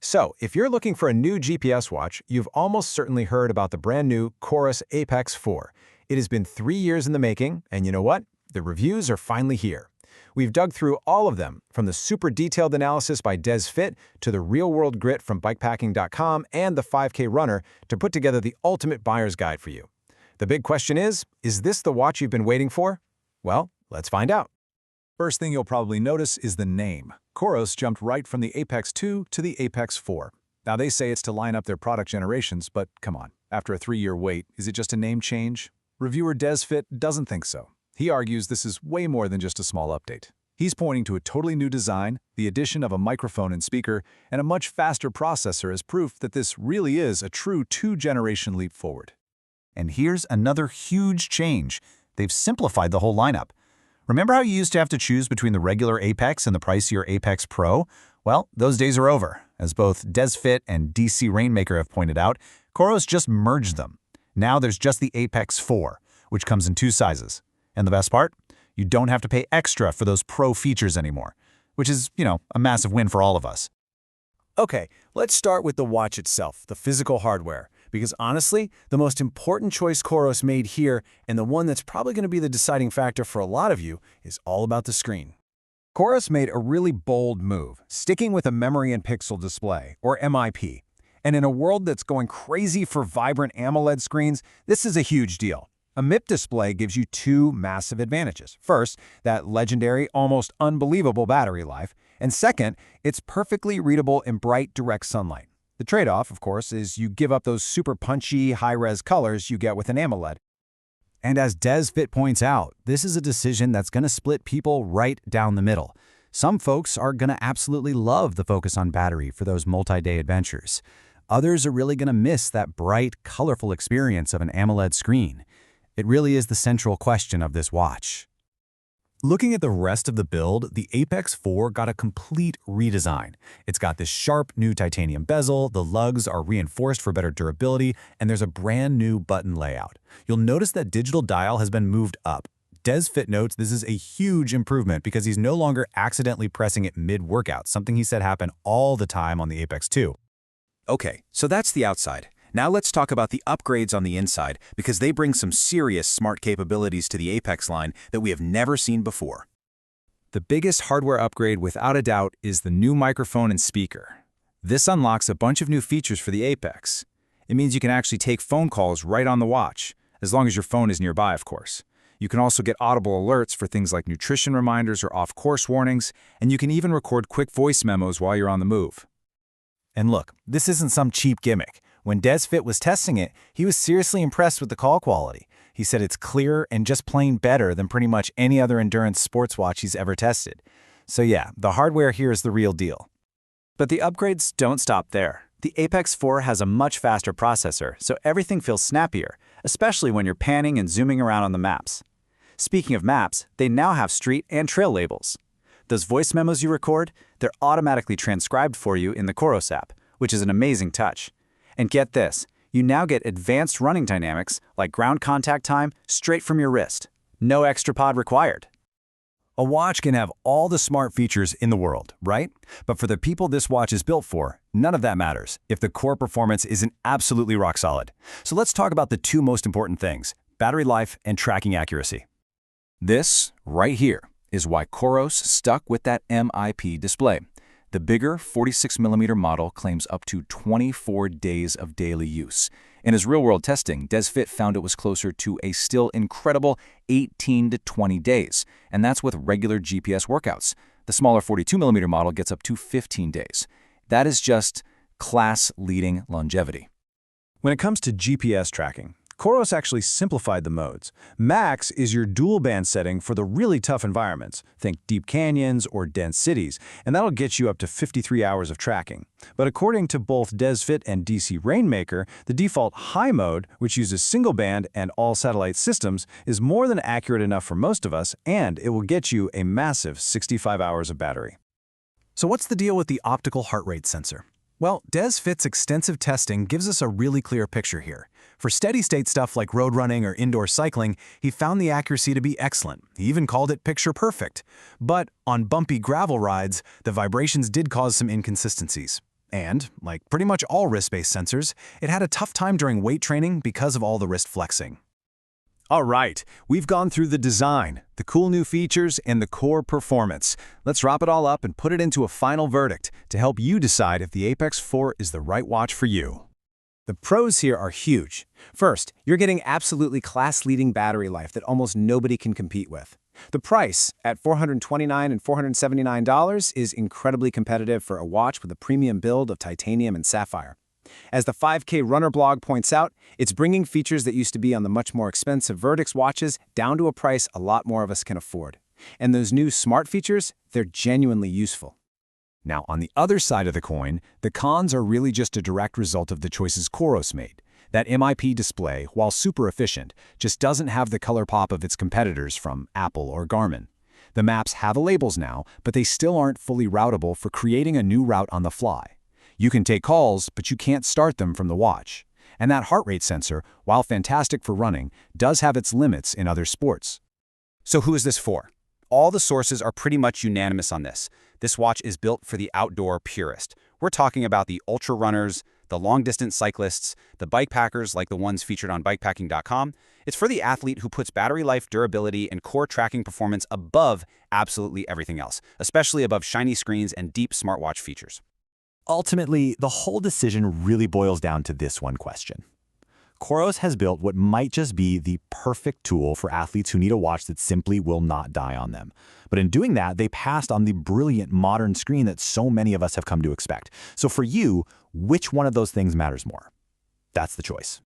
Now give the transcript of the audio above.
So, if you're looking for a new GPS watch, you've almost certainly heard about the brand new Coros Apex 4. It has been 3 years in the making, and you know what? The reviews are finally here. We've dug through all of them, from the super detailed analysis by DesFit to the real-world grit from bikepacking.com and the 5K runner to put together the ultimate buyer's guide for you. The big question is this the watch you've been waiting for? Well, let's find out. First thing you'll probably notice is the name. Coros jumped right from the Apex 2 to the Apex 4. Now they say it's to line up their product generations, but come on, after a 3-year wait, is it just a name change? Reviewer DesFit doesn't think so. He argues this is way more than just a small update. He's pointing to a totally new design, the addition of a microphone and speaker, and a much faster processor as proof that this really is a true 2-generation leap forward. And here's another huge change. They've simplified the whole lineup. Remember how you used to have to choose between the regular Apex and the pricier Apex Pro? Well, those days are over. As both DesFit and dcrainmaker have pointed out, Coros just merged them. Now there's just the Apex 4, which comes in 2 sizes. And the best part? You don't have to pay extra for those Pro features anymore, which is, a massive win for all of us. Okay, let's start with the watch itself, the physical hardware. Because honestly, the most important choice Coros made here, and the one that's probably going to be the deciding factor for a lot of you, is all about the screen. Coros made a really bold move, sticking with a memory and pixel display, or MIP. And in a world that's going crazy for vibrant AMOLED screens, this is a huge deal. A MIP display gives you 2 massive advantages. First, that legendary, almost unbelievable battery life. And second, it's perfectly readable in bright, direct sunlight. The trade-off, of course, is you give up those super punchy, high-res colors you get with an AMOLED. And as DesFit points out, this is a decision that's going to split people right down the middle. Some folks are going to absolutely love the focus on battery for those multi-day adventures. Others are really going to miss that bright, colorful experience of an AMOLED screen. It really is the central question of this watch. Looking at the rest of the build, the Apex 4 got a complete redesign. It's got this sharp new titanium bezel, the lugs are reinforced for better durability, and there's a brand new button layout. You'll notice that digital dial has been moved up. DesFit notes this is a huge improvement because he's no longer accidentally pressing it mid-workout, something he said happened all the time on the Apex 2. Okay, so that's the outside. Now let's talk about the upgrades on the inside, because they bring some serious smart capabilities to the Apex line that we have never seen before. The biggest hardware upgrade without a doubt is the new microphone and speaker. This unlocks a bunch of new features for the Apex. It means you can actually take phone calls right on the watch, as long as your phone is nearby, of course. You can also get audible alerts for things like nutrition reminders or off-course warnings, and you can even record quick voice memos while you're on the move. And look, this isn't some cheap gimmick. When DesFit was testing it, he was seriously impressed with the call quality. He said it's clearer and just plain better than pretty much any other endurance sports watch he's ever tested. So yeah, the hardware here is the real deal. But the upgrades don't stop there. The Apex 4 has a much faster processor, so everything feels snappier, especially when you're panning and zooming around on the maps. Speaking of maps, they now have street and trail labels. Those voice memos you record, they're automatically transcribed for you in the Coros app, which is an amazing touch. And get this, you now get advanced running dynamics like ground contact time straight from your wrist. No extra pod required. A watch can have all the smart features in the world, right? But for the people this watch is built for, none of that matters if the core performance isn't absolutely rock solid. So let's talk about the 2 most important things, battery life and tracking accuracy. This, right here, is why Coros stuck with that MIP display. The bigger 46mm model claims up to 24 days of daily use. In his real-world testing, DesFit found it was closer to a still incredible 18 to 20 days, and that's with regular GPS workouts. The smaller 42mm model gets up to 15 days. That is just class-leading longevity. When it comes to GPS tracking, Coros actually simplified the modes. Max is your dual band setting for the really tough environments. Think deep canyons or dense cities, and that'll get you up to 53 hours of tracking. But according to both DesFit and dcrainmaker, the default high mode, which uses single band and all satellite systems, is more than accurate enough for most of us, and it will get you a massive 65 hours of battery. So what's the deal with the optical heart rate sensor? Well, DesFit's extensive testing gives us a really clear picture here. For steady-state stuff like road running or indoor cycling, he found the accuracy to be excellent. He even called it picture perfect. But on bumpy gravel rides, the vibrations did cause some inconsistencies. And, like pretty much all wrist-based sensors, it had a tough time during weight training because of all the wrist flexing. All right, we've gone through the design, the cool new features, and the core performance. Let's wrap it all up and put it into a final verdict to help you decide if the Apex 4 is the right watch for you. The pros here are huge. First, you're getting absolutely class-leading battery life that almost nobody can compete with. The price, at $429 and $479, is incredibly competitive for a watch with a premium build of titanium and sapphire. As the 5K Runner blog points out, it's bringing features that used to be on the much more expensive Vertex watches down to a price a lot more of us can afford. And those new smart features, they're genuinely useful. Now, on the other side of the coin, the cons are really just a direct result of the choices Coros made. That MIP display, while super efficient, just doesn't have the color pop of its competitors from Apple or Garmin. The maps have labels now, but they still aren't fully routable for creating a new route on the fly. You can take calls, but you can't start them from the watch. And that heart rate sensor, while fantastic for running, does have its limits in other sports. So who is this for? All the sources are pretty much unanimous on this. This watch is built for the outdoor purist. We're talking about the ultra runners, the long-distance cyclists, the bikepackers like the ones featured on bikepacking.com. It's for the athlete who puts battery life, durability, and core tracking performance above absolutely everything else, especially above shiny screens and deep smartwatch features. Ultimately, the whole decision really boils down to this one question. Coros has built what might just be the perfect tool for athletes who need a watch that simply will not die on them. But in doing that, they passed on the brilliant modern screen that so many of us have come to expect. So for you, which one of those things matters more? That's the choice.